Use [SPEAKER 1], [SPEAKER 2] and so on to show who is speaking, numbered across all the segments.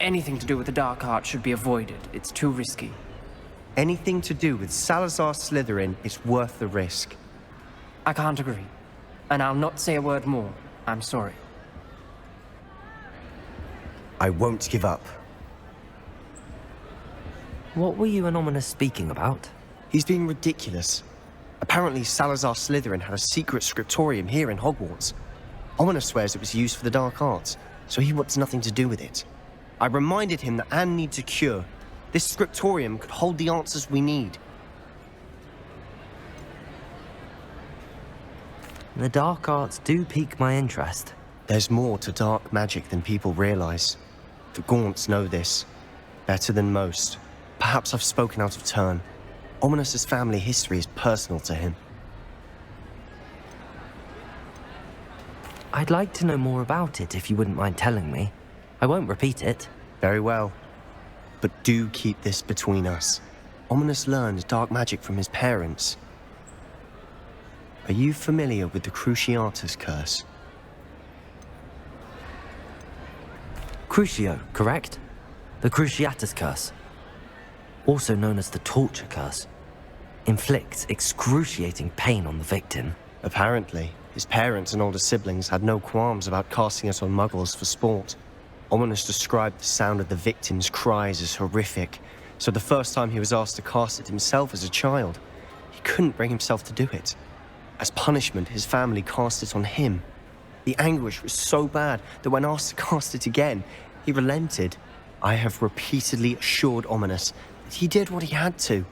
[SPEAKER 1] Anything to do with the dark art should be avoided. It's too risky.
[SPEAKER 2] Anything to do with Salazar Slytherin is worth the risk.
[SPEAKER 1] I can't agree. And I'll not say a word more. I'm sorry.
[SPEAKER 2] I won't give up.
[SPEAKER 3] What were you and Ominous speaking about?
[SPEAKER 2] He's being ridiculous. Apparently Salazar Slytherin had a secret scriptorium here in Hogwarts. Ominous swears it was used for the dark arts, so he wants nothing to do with it. I reminded him that Anne needs a cure. This scriptorium could hold the answers we need.
[SPEAKER 3] The dark arts do pique my interest.
[SPEAKER 2] There's more to dark magic than people realize. The Gaunts know this. Better than most. Perhaps I've spoken out of turn. Ominous's family history is personal to him.
[SPEAKER 3] I'd like to know more about it if you wouldn't mind telling me. I won't repeat it.
[SPEAKER 2] Very well. But do keep this between us. Ominous learned dark magic from his parents. Are you familiar with the Cruciatus curse?
[SPEAKER 3] Crucio, correct? The Cruciatus curse. Also known as the torture curse. Inflicts excruciating pain on the victim.
[SPEAKER 2] Apparently, his parents and older siblings had no qualms about casting it on muggles for sport. Ominous described the sound of the victim's cries as horrific, so the first time he was asked to cast it himself as a child, he couldn't bring himself to do it. As punishment, his family cast it on him. The anguish was so bad that when asked to cast it again, he relented. I have repeatedly assured Ominous that he did what he had to,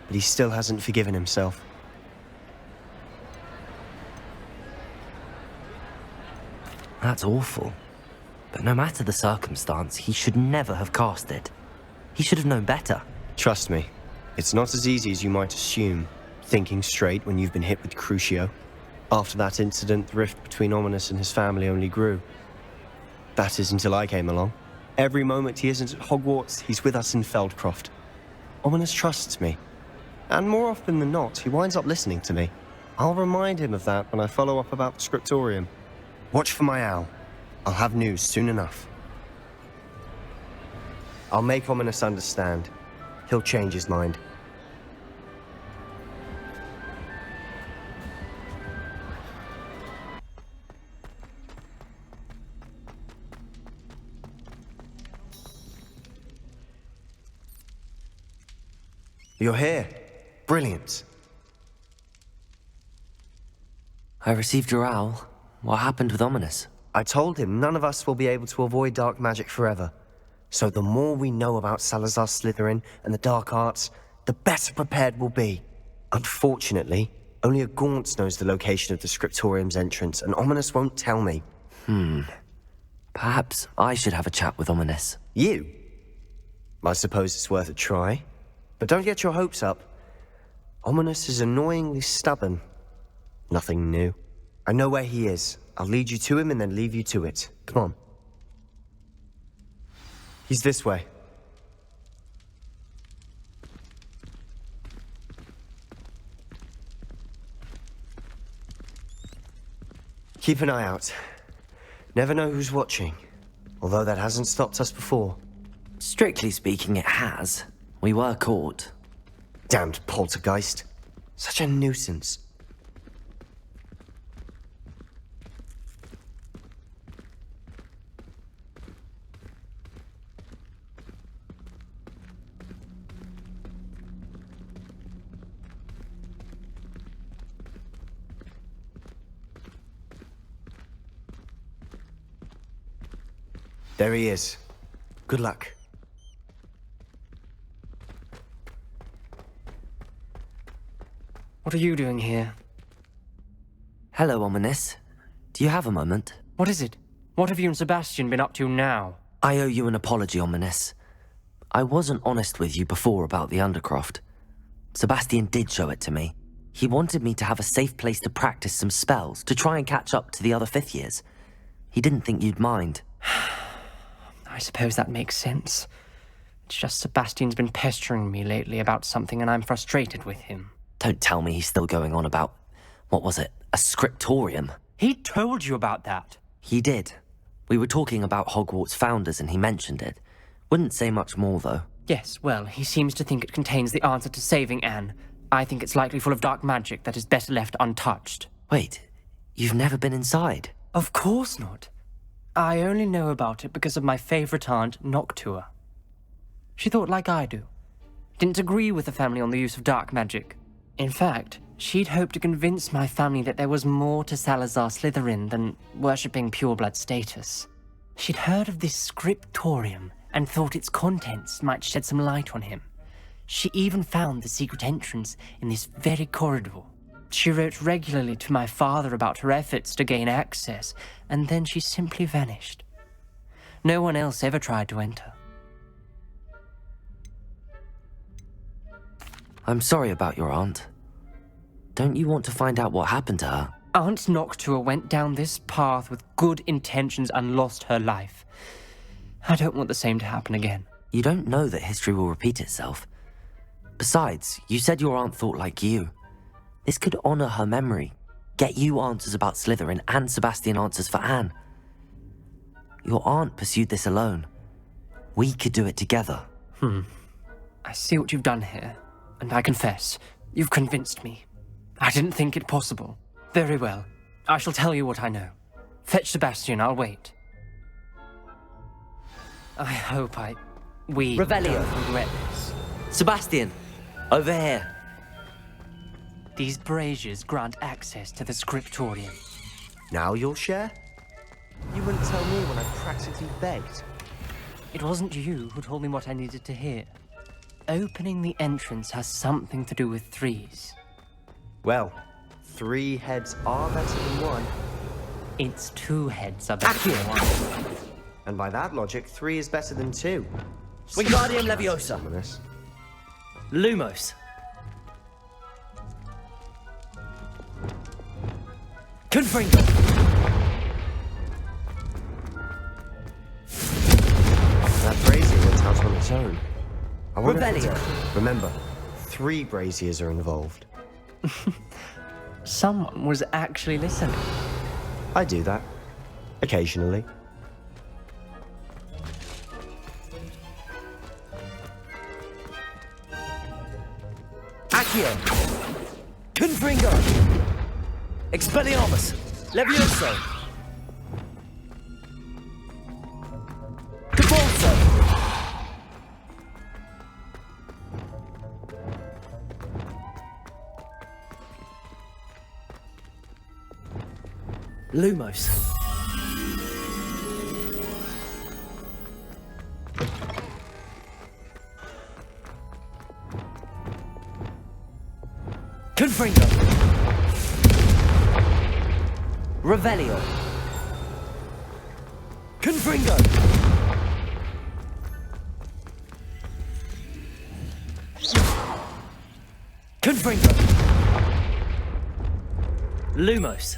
[SPEAKER 2] but he still hasn't forgiven himself.
[SPEAKER 3] That's awful. But no matter the circumstance, he should never have cast it. He should have known better.
[SPEAKER 2] Trust me, it's not as easy as you might assume, thinking straight when you've been hit with Crucio. After that incident, the rift between Ominous and his family only grew. That is until I came along. Every moment he isn't at Hogwarts, he's with us in Feldcroft. Ominous trusts me. And more often than not, he winds up listening to me. I'll remind him of that when I follow up about the scriptorium. Watch for my owl. I'll have news soon enough. I'll make Ominous understand. He'll change his mind. You're here. Brilliant.
[SPEAKER 3] I received your owl. What happened with Ominous?
[SPEAKER 2] I told him none of us will be able to avoid dark magic forever. So the more we know about Salazar Slytherin and the dark arts, the better prepared we'll be. Unfortunately, only a Gaunt knows the location of the scriptorium's entrance, and Ominous won't tell me.
[SPEAKER 3] Perhaps I should have a chat with Ominous.
[SPEAKER 2] You? I suppose it's worth a try. But don't get your hopes up. Ominous is annoyingly stubborn. Nothing new. I know where he is. I'll lead you to him and then leave you to it. Come on. He's this way. Keep an eye out. Never know who's watching. Although that hasn't stopped us before.
[SPEAKER 3] Strictly speaking, it has. We were caught.
[SPEAKER 2] Damned poltergeist. Such a nuisance. There he is. Good luck.
[SPEAKER 1] What are you doing here?
[SPEAKER 3] Hello, Ominous. Do you have a moment?
[SPEAKER 1] What is it? What have you and Sebastian been up to now?
[SPEAKER 3] I owe you an apology, Ominous. I wasn't honest with you before about the Undercroft. Sebastian did show it to me. He wanted me to have a safe place to practice some spells, to try and catch up to the other fifth years. He didn't think you'd mind.
[SPEAKER 1] I suppose that makes sense. It's just Sebastian's been pestering me lately about something and I'm frustrated with him.
[SPEAKER 3] Don't tell me he's still going on about, what was it, a scriptorium?
[SPEAKER 1] He told you about that.
[SPEAKER 3] He did. We were talking about Hogwarts founders and he mentioned it. Wouldn't say much more, though.
[SPEAKER 1] Yes, well, he seems to think it contains the answer to saving Anne. I think it's likely full of dark magic that is better left untouched.
[SPEAKER 3] Wait, you've never been inside?
[SPEAKER 1] Of course not. I only know about it because of my favorite aunt, Noctua. She thought like I do. Didn't agree with the family on the use of dark magic. In fact, she'd hoped to convince my family that there was more to Salazar Slytherin than worshipping pureblood status. She'd heard of this scriptorium and thought its contents might shed some light on him. She even found the secret entrance in this very corridor. She wrote regularly to my father about her efforts to gain access, and then she simply vanished. No one else ever tried to enter.
[SPEAKER 3] I'm sorry about your aunt. Don't you want to find out what happened to her?
[SPEAKER 1] Aunt Noctua went down this path with good intentions and lost her life. I don't want the same to happen again.
[SPEAKER 3] You don't know that history will repeat itself. Besides, you said your aunt thought like you. This could honor her memory, get you answers about Slytherin and Sebastian answers for Anne. Your aunt pursued this alone. We could do it together.
[SPEAKER 1] I see what you've done here, and I confess, you've convinced me. I didn't think it possible. Very well. I shall tell you what I know. Fetch Sebastian, I'll wait. I hope we
[SPEAKER 3] Revelio.
[SPEAKER 1] don't regret this.
[SPEAKER 3] Sebastian, over here.
[SPEAKER 1] These braziers grant access to the scriptorium.
[SPEAKER 2] Now you'll share? You wouldn't tell me when I practically begged.
[SPEAKER 1] It wasn't you who told me what I needed to hear. Opening the entrance has something to do with threes.
[SPEAKER 2] Well, 3 heads are better than 1.
[SPEAKER 1] Its 2 heads are better than 1.
[SPEAKER 2] And by that logic, 3 is better than 2.
[SPEAKER 3] Wingardium Leviosa.
[SPEAKER 2] Ominous.
[SPEAKER 3] Lumos. Confringo.
[SPEAKER 2] That brazier went out on its own. I wonder if
[SPEAKER 3] Revelio.
[SPEAKER 2] it's- Remember, 3 braziers are involved.
[SPEAKER 1] Someone was actually listening.
[SPEAKER 2] I do that. Occasionally.
[SPEAKER 3] Accio. Confringo. Expelliarmus. Levioso. Cabalso. Lumos. Confringo. Revelio. Confringo. Confringo. Lumos.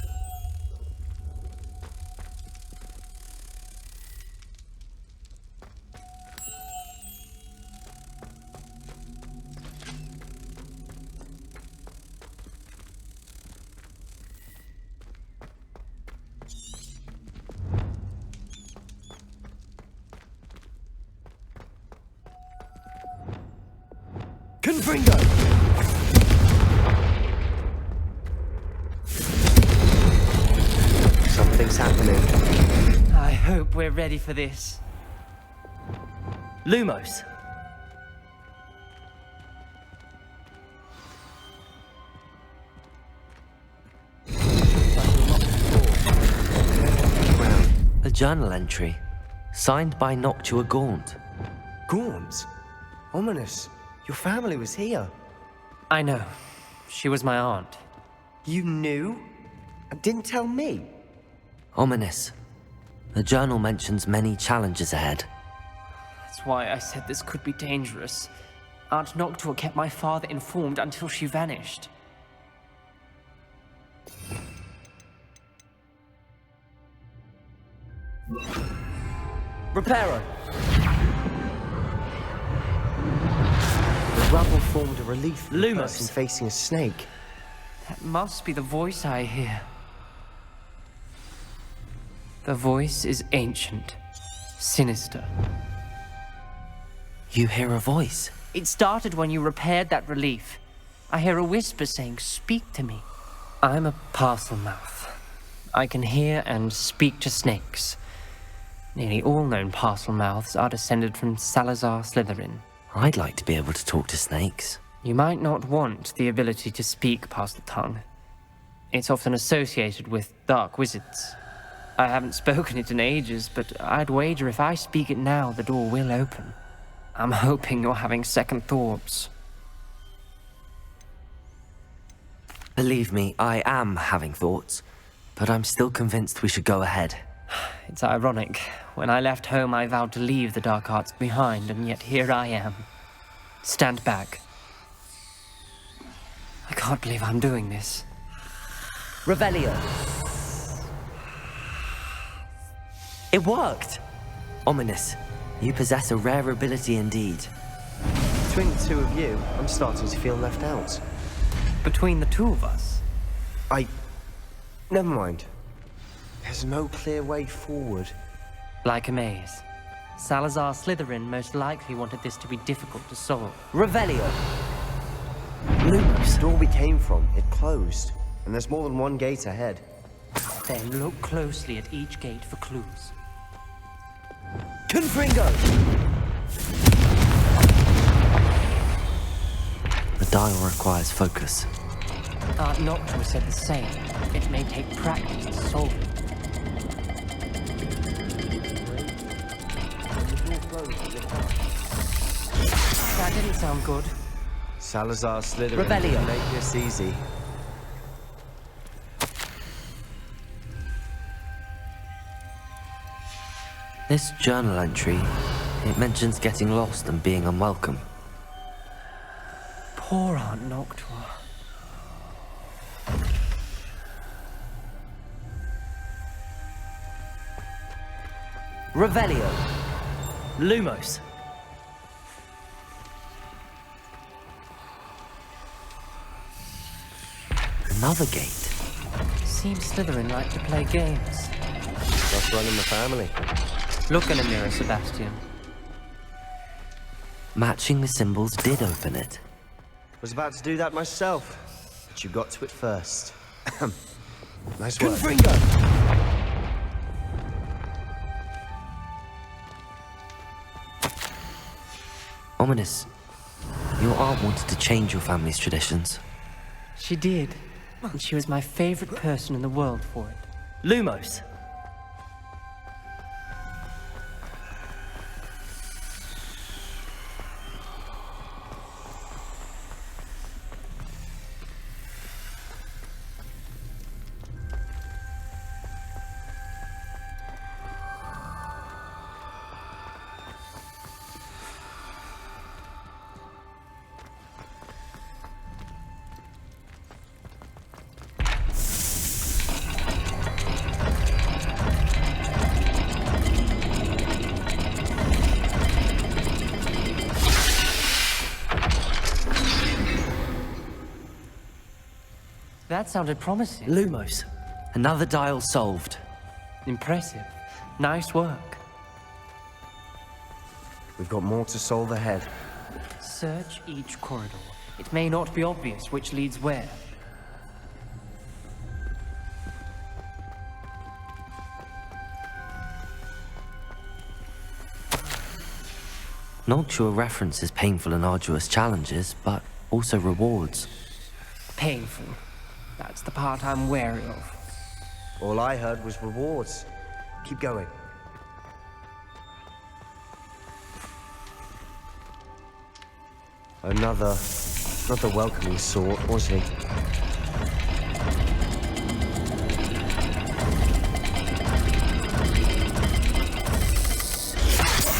[SPEAKER 3] Confringo!
[SPEAKER 2] Something's happening.
[SPEAKER 1] I hope we're ready for this.
[SPEAKER 3] Lumos. A journal entry, signed by Noctua Gaunt.
[SPEAKER 2] Gaunt? Ominous. Your family was here.
[SPEAKER 1] I know. She was my aunt.
[SPEAKER 2] You knew? And didn't tell me?
[SPEAKER 3] Ominous. The journal mentions many challenges ahead.
[SPEAKER 1] That's why I said this could be dangerous. Aunt Noctua kept my father informed until she vanished.
[SPEAKER 3] Reparo.
[SPEAKER 2] The rubble formed a relief for the
[SPEAKER 3] Lumos.
[SPEAKER 2] person facing a snake.
[SPEAKER 1] That must be the voice I hear. The voice is ancient, sinister.
[SPEAKER 3] You hear a voice.
[SPEAKER 1] It started when you repaired that relief. I hear a whisper saying, "Speak to me." I'm a parcel mouth. I can hear and speak to snakes. Nearly all known parcel mouths are descended from Salazar Slytherin.
[SPEAKER 3] I'd like to be able to talk to snakes.
[SPEAKER 1] You might not want the ability to speak past the tongue. It's often associated with dark wizards. I haven't spoken it in ages, but I'd wager if I speak it now, the door will open. I'm hoping you're having second thoughts.
[SPEAKER 3] Believe me, I am having thoughts, but I'm still convinced we should go ahead.
[SPEAKER 1] It's ironic. When I left home, I vowed to leave the dark arts behind, and yet here I am. Stand back. I can't believe I'm doing this.
[SPEAKER 3] Revelio. It worked! Ominous. You possess a rare ability indeed.
[SPEAKER 2] Between the two of you, I'm starting to feel left out.
[SPEAKER 1] Between the two of us?
[SPEAKER 2] Never mind. There's no clear way forward.
[SPEAKER 1] Like a maze. Salazar Slytherin most likely wanted this to be difficult to solve.
[SPEAKER 3] Revelio.
[SPEAKER 2] Lumos. The door we came from, it closed. And there's more than one gate ahead.
[SPEAKER 1] Then look closely at each gate for clues.
[SPEAKER 3] Confringo! The dial requires focus.
[SPEAKER 1] Noctua said the same. It may take practice to solve it. That didn't sound good.
[SPEAKER 2] Salazar Slytherin
[SPEAKER 3] Revelio.
[SPEAKER 2] didn't make this easy.
[SPEAKER 3] This journal entry, it mentions getting lost and being unwelcome.
[SPEAKER 1] Poor Aunt Noctua.
[SPEAKER 3] Revelio. Lumos. Another gate.
[SPEAKER 1] Seems Slytherin like to play games.
[SPEAKER 2] That's running the family.
[SPEAKER 1] Look in a mirror, Sebastian.
[SPEAKER 3] Matching the symbols did open it.
[SPEAKER 2] Was about to do that myself, but you got to it first. Nice work.
[SPEAKER 3] Ominous. Your aunt wanted to change your family's traditions.
[SPEAKER 1] She did. And she was my favorite person in the world for it.
[SPEAKER 3] Lumos.
[SPEAKER 1] That sounded promising.
[SPEAKER 3] Lumos. Another dial solved.
[SPEAKER 1] Impressive. Nice work.
[SPEAKER 2] We've got more to solve ahead.
[SPEAKER 1] Search each corridor. It may not be obvious which leads where.
[SPEAKER 3] Noctua references painful and arduous challenges, but also rewards.
[SPEAKER 1] Painful. That's the part I'm wary of.
[SPEAKER 2] All I heard was rewards. Keep going. Another welcoming sort, was he?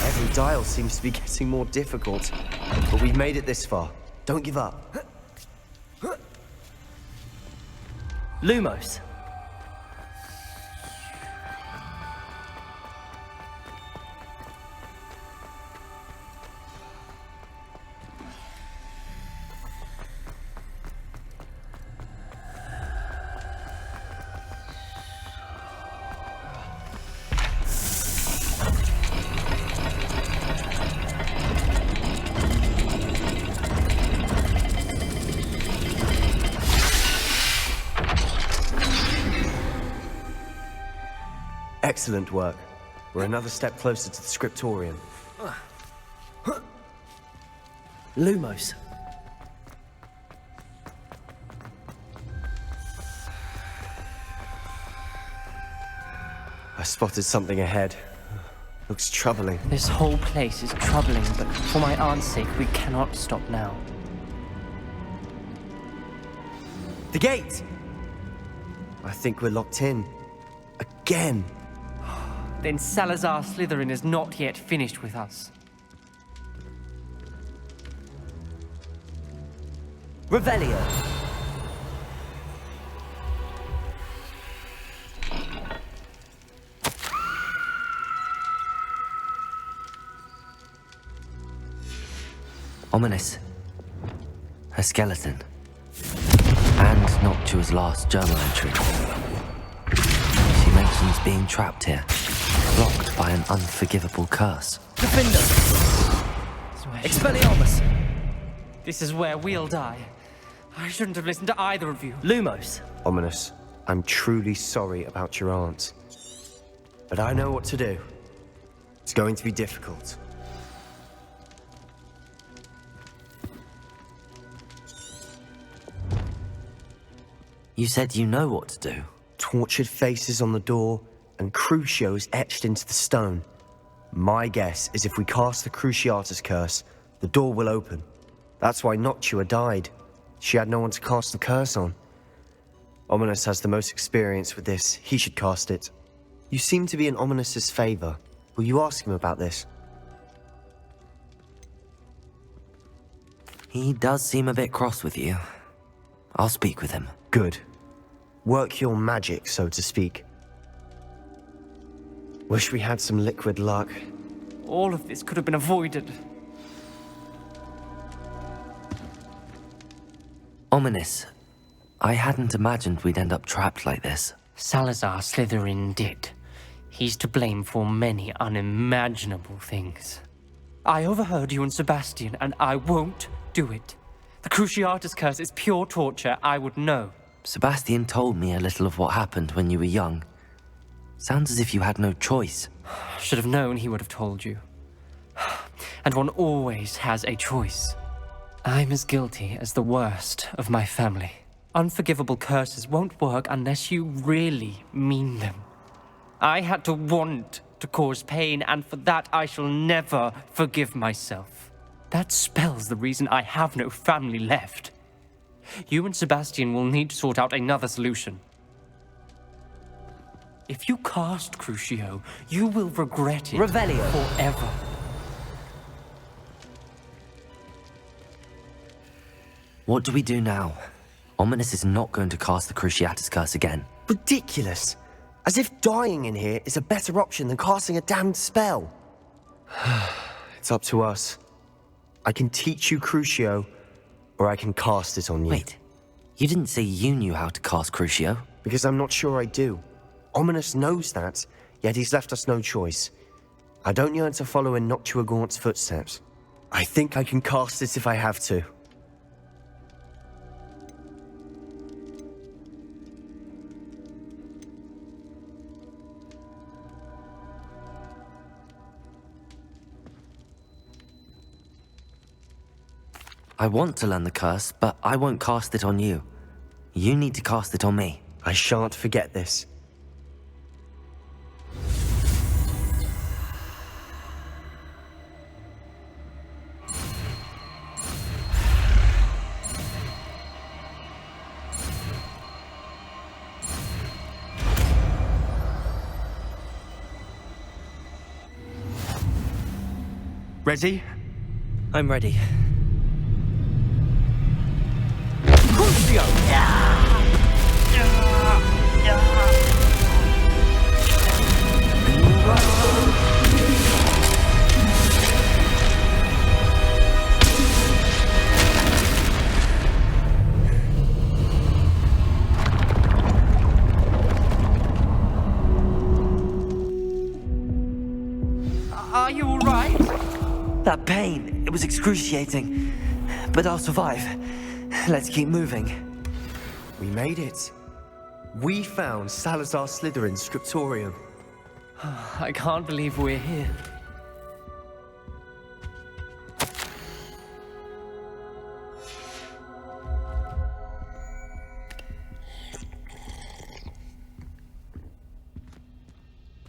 [SPEAKER 2] Every dial seems to be getting more difficult, but we've made it this far. Don't give up.
[SPEAKER 3] Lumos.
[SPEAKER 2] Excellent work. We're another step closer to the scriptorium.
[SPEAKER 4] Lumos.
[SPEAKER 2] I spotted something ahead. Looks troubling.
[SPEAKER 1] This whole place is troubling, but for my aunt's sake, we cannot stop now.
[SPEAKER 2] The gate! I think we're locked in. Again.
[SPEAKER 1] Then Salazar Slytherin is not yet finished with us.
[SPEAKER 4] Revelio.
[SPEAKER 3] Ominous. A skeleton. And Noctua's last journal entry. She mentions being trapped here, blocked by an unforgivable curse.
[SPEAKER 4] Defender. Expelliarmus.
[SPEAKER 1] This is where we'll die. I shouldn't have listened to either of you.
[SPEAKER 4] Lumos.
[SPEAKER 2] Ominous, I'm truly sorry about your aunt. But I know what to do. It's going to be difficult.
[SPEAKER 3] You said you know what to do.
[SPEAKER 2] Tortured faces on the door, and Crucios etched into the stone. My guess is if we cast the Cruciatus curse, the door will open. That's why Noctua died. She had no one to cast the curse on. Ominous has the most experience with this. He should cast it. You seem to be in Ominous's favor. Will you ask him about this?
[SPEAKER 3] He does seem a bit cross with you. I'll speak with him.
[SPEAKER 2] Good. Work your magic, so to speak. Wish we had some liquid luck.
[SPEAKER 1] All of this could have been avoided.
[SPEAKER 3] Ominous. I hadn't imagined we'd end up trapped like this.
[SPEAKER 1] Salazar Slytherin did. He's to blame for many unimaginable things. I overheard you and Sebastian, and I won't do it. The Cruciatus curse is pure torture, I would know.
[SPEAKER 3] Sebastian told me a little of what happened when you were young. Sounds as if you had no choice.
[SPEAKER 1] Should have known he would have told you. And one always has a choice. I'm as guilty as the worst of my family. Unforgivable curses won't work unless you really mean them. I had to want to cause pain, and for that I shall never forgive myself. That spells the reason I have no family left. You and Sebastian will need to sort out another solution. If you cast Crucio, you will regret it
[SPEAKER 4] Revelio.
[SPEAKER 1] forever.
[SPEAKER 3] What do we do now? Ominous is not going to cast the Cruciatus curse again.
[SPEAKER 2] Ridiculous. As if dying in here is a better option than casting a damned spell. It's up to us. I can teach you Crucio, or I can cast it on you.
[SPEAKER 3] Wait, you didn't say you knew how to cast Crucio?
[SPEAKER 2] Because I'm not sure I do. Ominous knows that, yet he's left us no choice. I don't yearn to follow in Noctua Gaunt's footsteps. I think I can cast it if I have to.
[SPEAKER 3] I want to learn the curse, but I won't cast it on you. You need to cast it on me.
[SPEAKER 2] I shan't forget this.
[SPEAKER 4] Ready?
[SPEAKER 3] I'm ready.
[SPEAKER 4] Crucio!
[SPEAKER 1] Are you alright?
[SPEAKER 3] That pain, it was excruciating. But I'll survive. Let's keep moving.
[SPEAKER 2] We made it. We found Salazar Slytherin's scriptorium.
[SPEAKER 1] I can't believe we're here.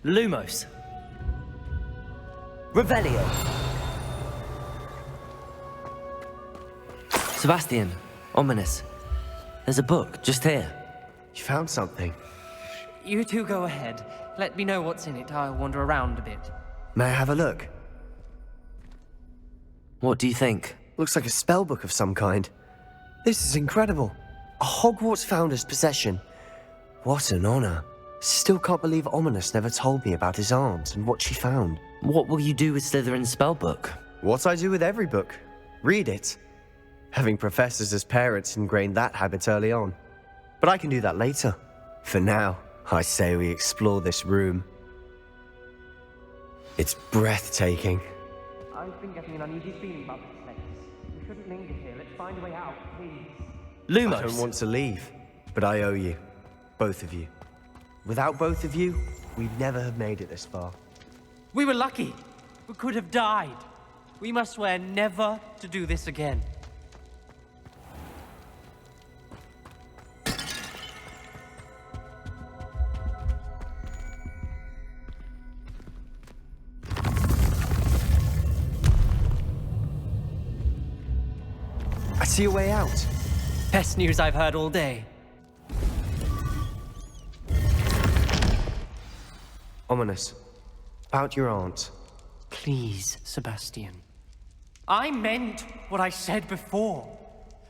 [SPEAKER 4] Lumos. Revelio.
[SPEAKER 3] Sebastian, ominous. There's a book just here.
[SPEAKER 2] You found something.
[SPEAKER 1] You two go ahead. Let me know what's in it. I'll wander around a bit.
[SPEAKER 2] May I have a look?
[SPEAKER 3] What do you think?
[SPEAKER 2] Looks like a spell book of some kind. This is incredible. A Hogwarts founder's possession. What an honor. Still can't believe Ominous never told me about his aunt and what she found.
[SPEAKER 3] What will you do with Slytherin's spellbook?
[SPEAKER 2] What I do with every book. Read it. Having professors as parents ingrained that habit early on. But I can do that later. For now, I say we explore this room. It's breathtaking.
[SPEAKER 1] I've been getting an uneasy feeling about this place. We shouldn't linger here. Let's find a way out, please.
[SPEAKER 4] Lumos.
[SPEAKER 2] I don't want to leave, but I owe you. Both of you. Without both of you, we'd never have made it this far.
[SPEAKER 1] We were lucky. We could have died. We must swear never to do this again.
[SPEAKER 2] I see a way out.
[SPEAKER 1] Best news I've heard all day.
[SPEAKER 2] Ominous. About your aunt.
[SPEAKER 1] Please, Sebastian. I meant what I said before.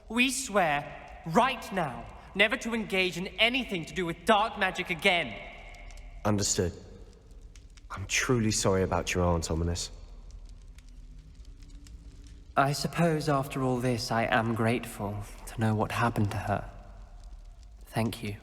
[SPEAKER 1] We swear, right now, never to engage in anything to do with dark magic again.
[SPEAKER 2] Understood. I'm truly sorry about your aunt, Ominous.
[SPEAKER 1] I suppose after all this, I am grateful to know what happened to her. Thank you.